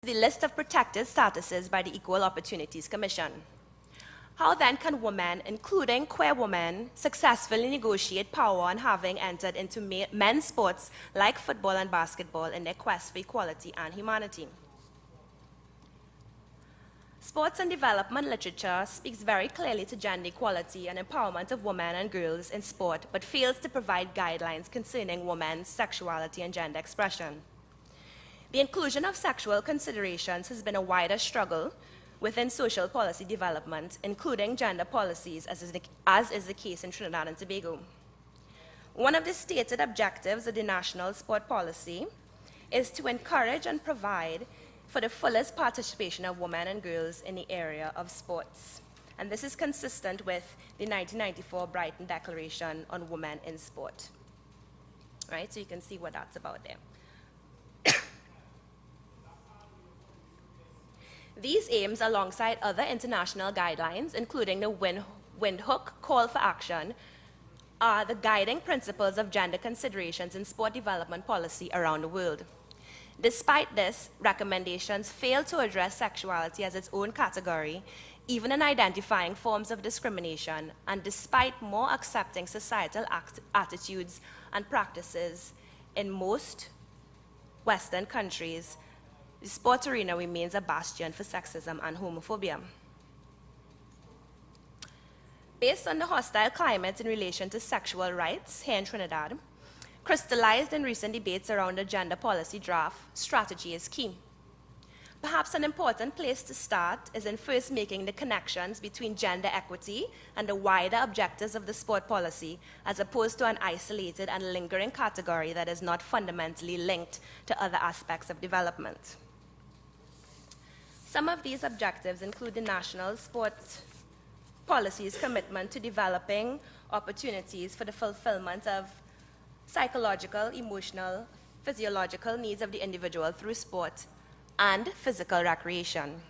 the list of protected statuses by the Equal Opportunities Commission. How then can women, including queer women, successfully negotiate power on having entered into men's sports like football and basketball in their quest for equality and humanity? Sports and development literature speaks very clearly to gender equality and empowerment of women and girls in sport, but fails to provide guidelines concerning women's sexuality and gender expression. The inclusion of sexual considerations has been a wider struggle within social policy development, including gender policies, as is the case in Trinidad and Tobago. One of the stated objectives of the national sport policy is to encourage and provide for the fullest participation of women and girls in the area of sports. And this is consistent with the 1994 Brighton Declaration on Women in Sport. Right, so you can see what that's about there. These aims, alongside other international guidelines, including the Windhoek Call for Action, are the guiding principles of gender considerations in sport development policy around the world. Despite this, recommendations fail to address sexuality as its own category, even in identifying forms of discrimination, and despite more accepting societal attitudes and practices in most Western countries, the sport arena remains a bastion for sexism and homophobia. Based on the hostile climate in relation to sexual rights here in Trinidad, crystallized in recent debates around the gender policy draft, strategy is key. Perhaps an important place to start is in first making the connections between gender equity and the wider objectives of the sport policy, as opposed to an isolated and lingering category that is not fundamentally linked to other aspects of development. Some of these objectives include the national sports policy's commitment to developing opportunities for the fulfillment of psychological, emotional, physiological needs of the individual through sport and physical recreation.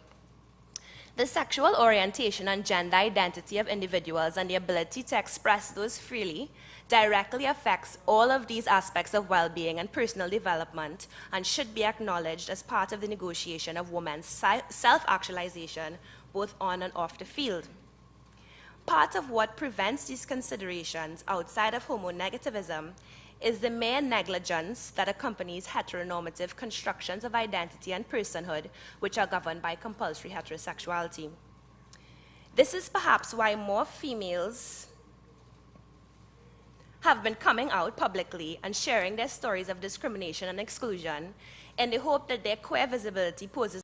The sexual orientation and gender identity of individuals and the ability to express those freely directly affects all of these aspects of well-being and personal development, and should be acknowledged as part of the negotiation of women's self-actualization, both on and off the field. Part of what prevents these considerations outside of homonegativism is the mere negligence that accompanies heteronormative constructions of identity and personhood, which are governed by compulsory heterosexuality. This is perhaps why more females have been coming out publicly and sharing their stories of discrimination and exclusion in the hope that their queer visibility poses